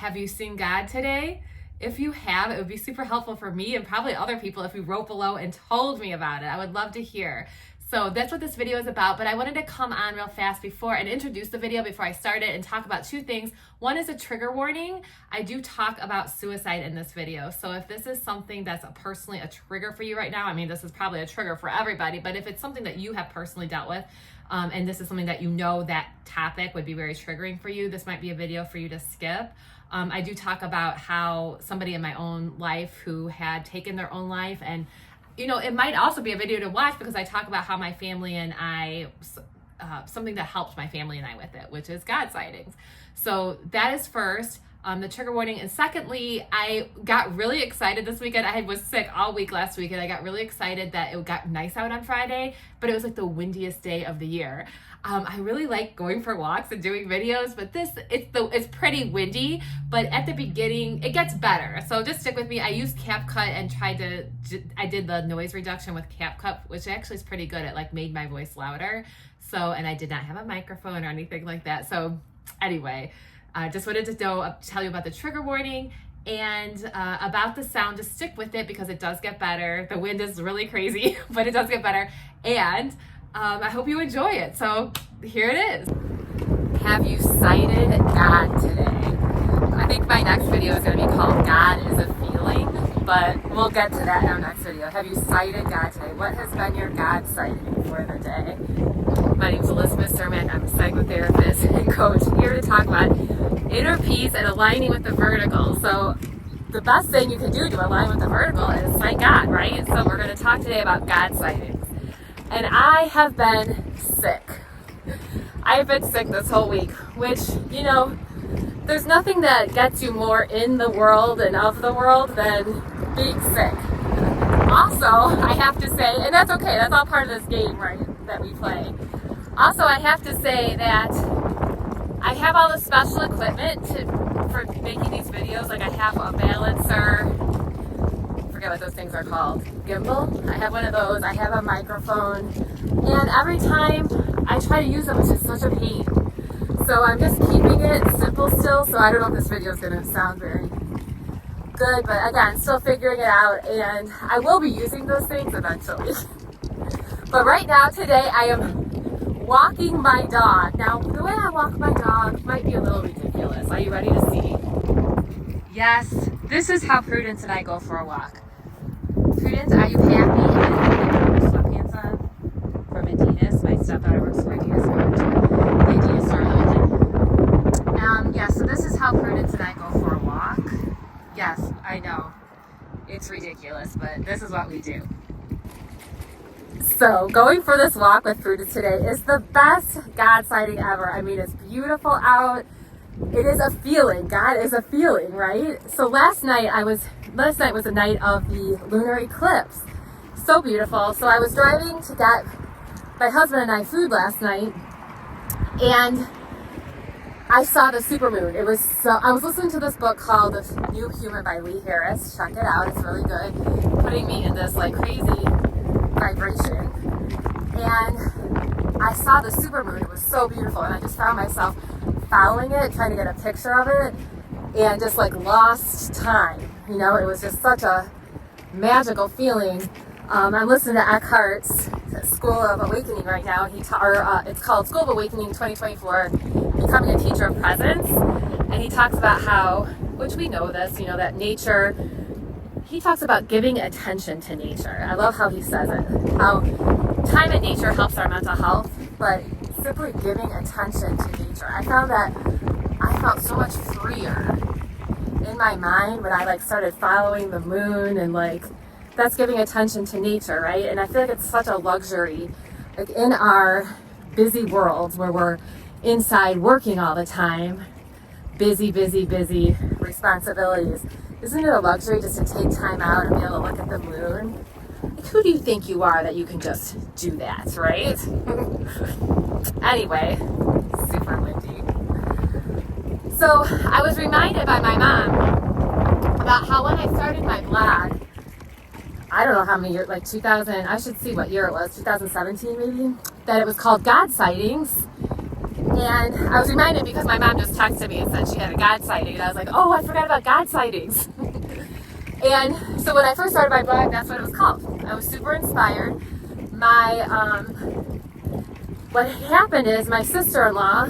have you seen God today? If you have, it would be super helpful for me and probably other people if you wrote below and told me about it. I would love to hear. So that's what this video is about, but I wanted to come on real fast before and introduce the video before I start it and talk about two things. One is a trigger warning. I do talk about suicide in this video. So if this is something that's personally a trigger for you right now, I mean, this is probably a trigger for everybody, but if it's something that you have personally dealt with, and this is something that you know that topic would be very triggering for you, this might be a video for you to skip. I do talk about how somebody in my own life who had taken their own life, and you know, it might also be a video to watch because I talk about how my family and I, something that helped my family and I with it, which is God sightings. So that is first, the trigger warning. And secondly, I got really excited this weekend. I was sick all week last week, and I got really excited that it got nice out on Friday, but it was like the windiest day of the year. I really like going for walks and doing videos, but it's pretty windy, but at the beginning, it gets better. So just stick with me. I used CapCut and I did the noise reduction with CapCut, which actually is pretty good. It like made my voice louder. So, and I did not have a microphone or anything like that. So anyway, just wanted to tell you about the trigger warning and about the sound. Just stick with it because it does get better. The wind is really crazy, but it does get better. And I hope you enjoy it. So here it is. Have you sighted God today? I think my next video is going to be called God is a Feeling, but we'll get to that in our next video. Have you sighted God today? What has been your God sighting for the day? My name is Elizabeth Sermon. I'm a psychotherapist and coach here to talk about inner peace and aligning with the vertical. So the best thing you can do to align with the vertical is sight God, right? So we're going to talk today about God sightings. And I have been sick. I've been sick this whole week, which, you know, there's nothing that gets you more in the world and of the world than being sick. Also, I have to say, and that's okay, that's all part of this game, right, that we play. Also, I have to say that I have all the special equipment for making these videos. Like I have a balancer, I forget what those things are called, gimbal. I have one of those. I have a microphone, and every time I try to use them, it's just such a pain. So I'm just keeping it simple still. So I don't know if this video is going to sound very good, but again, still figuring it out, and I will be using those things eventually. But right now, today, I am walking my dog. Now, the way I walk my dog might be a little ridiculous. Are you ready to see? Yes, this is how Prudence and I go for a walk. Prudence, are you happy? I have sweatpants on from Adidas. My stepdaughter works for Adidas. The Adidas store Limited. Yeah, so this is how Prudence and I go for a walk. Yes, I know. It's ridiculous, but this is what we do. So going for this walk with Prudence today is the best God sighting ever. I mean, it's beautiful out. It is a feeling. God is a feeling, right? So last night was the night of the lunar eclipse. So beautiful. So I was driving to get my husband and I food last night, and I saw the supermoon. I was listening to this book called The New Human by Lee Harris. Check it out. It's really good. Putting me in this like crazy vibration. And I saw the supermoon. It was so beautiful, and I just found myself following it, trying to get a picture of it, and just like lost time. You know, it was just such a magical feeling. I'm listening to Eckhart's School of Awakening right now. It's called School of Awakening 2024, Becoming a Teacher of Presence. And he talks about how, which we know this, you know, that nature, he talks about giving attention to nature. I love how he says it. How time in nature helps our mental health, but simply giving attention to nature. I found that I felt so much freer in my mind when I like started following the moon, and like that's giving attention to nature, right? And I feel like it's such a luxury, like in our busy world where we're inside working all the time, busy responsibilities. Isn't it a luxury just to take time out and be able to look at the moon? Like, who do you think you are that you can just do that, right? Anyway, super windy. So I was reminded by my mom about how when I started my blog, I don't know how many years, like 2000, I should see what year it was, 2017 maybe, that it was called God Sightings. And I was reminded because my mom just texted me and said she had a God sighting, and I was like, oh, I forgot about God sightings. And so when I first started my blog, that's what it was called. I was super inspired. What happened is my sister-in-law,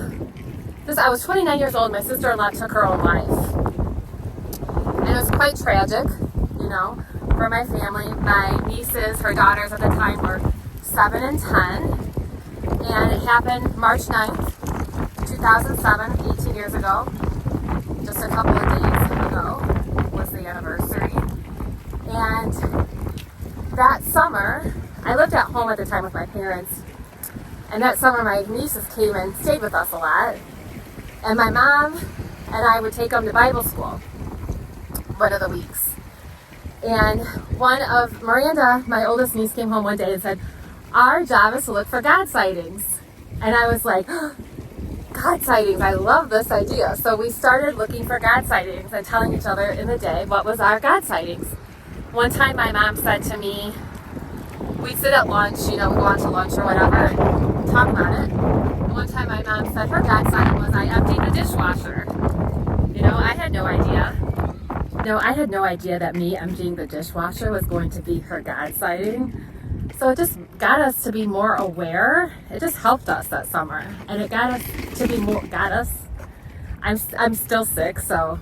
I was 29 years old, my sister-in-law took her own life. And it was quite tragic, you know, for my family. My nieces, her daughters at the time were 7 and 10. And it happened March 9th, 2007, 18 years ago. Just a couple of days ago was the anniversary. And that summer, I lived at home at the time with my parents. And that summer, my nieces came and stayed with us a lot. And my mom and I would take them to Bible school one of the weeks. And Miranda, my oldest niece, came home one day and said, our job is to look for God sightings. And I was like, oh, God sightings, I love this idea. So we started looking for God sightings and telling each other in the day what was our God sightings. One time my mom said to me, we'd sit at lunch, you know, we'd go out to lunch or whatever, talk about it. And one time my mom said her God sighting was I emptied the dishwasher. You know, I had no idea. No, I had no idea that me emptying the dishwasher was going to be her God sighting. So it just got us to be more aware. It just helped us that summer. And it got us to be more, I'm still sick, so.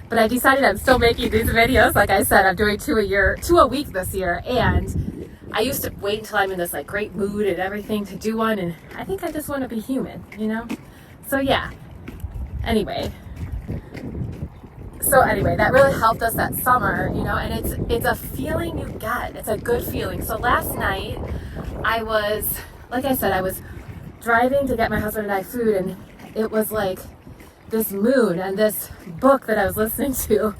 But I decided I'm still making these videos. Like I said, I'm doing two a week this year. And I used to wait until I'm in this like great mood and everything to do one. And I think I just want to be human, you know? So yeah, anyway, that really helped us that summer, you know, and it's a feeling you get. It's a good feeling. So last night I was driving to get my husband and I food, and it was like this moon, and this book that I was listening to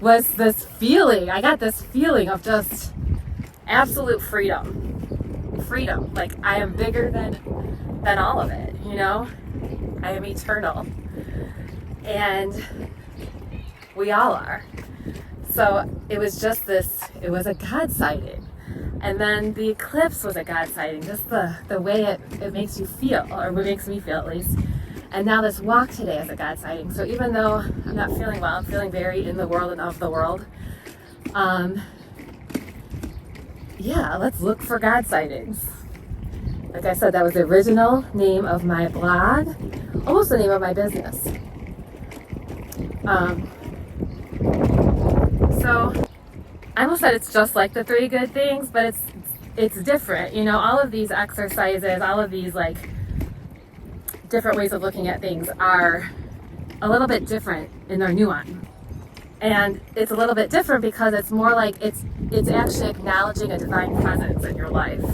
was this feeling. I got this feeling of just absolute freedom. Like I am bigger than all of it, you know? I am eternal. And we all are. So it was just it was a God sighting. And then the eclipse was a God sighting, just the way it makes you feel, or what makes me feel at least. And now this walk today is a God sighting. So even though I'm not feeling well, I'm feeling very in the world and of the world. Yeah, let's look for God sightings. Like I said, that was the original name of my blog, almost the name of my business. So I almost said it's just like the 3 good things, but it's different. You know, all of these exercises, all of these like different ways of looking at things are a little bit different in their nuance. And it's a little bit different because it's more like it's actually acknowledging a divine presence in your life.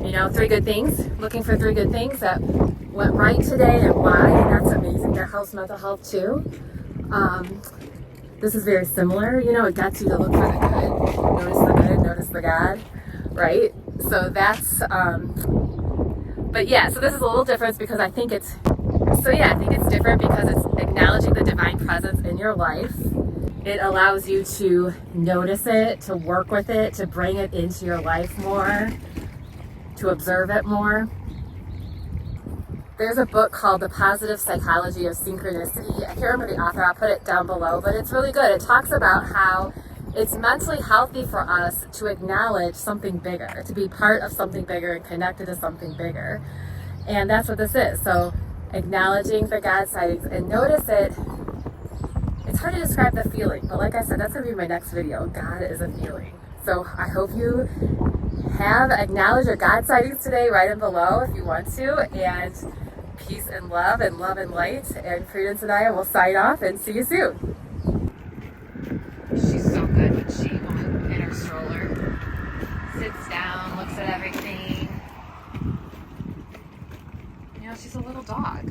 You know, 3 good things, looking for 3 good things that went right today and why. And that's amazing. That helps mental health too. This is very similar, you know, it gets you to look for the good. Notice the good, notice the God, right? So that's, but yeah, so this is a little different because I think it's different because it's acknowledging the divine presence in your life. It allows you to notice it, to work with it, to bring it into your life more, to observe it more. There's a book called The Positive Psychology of Synchronicity. I can't remember the author, I'll put it down below, but it's really good. It talks about how it's mentally healthy for us to acknowledge something bigger, to be part of something bigger and connected to something bigger. And that's what this is. So acknowledging the God sightings and notice it. It's hard to describe the feeling, but like I said, that's going to be my next video. God is a feeling. So I hope you have acknowledged your God sightings today. Write them below if you want to. And peace and love and light. And Prudence and I will sign off and see you soon. She's so good when she in her stroller sits down, looks at everything. You know, she's a little dog.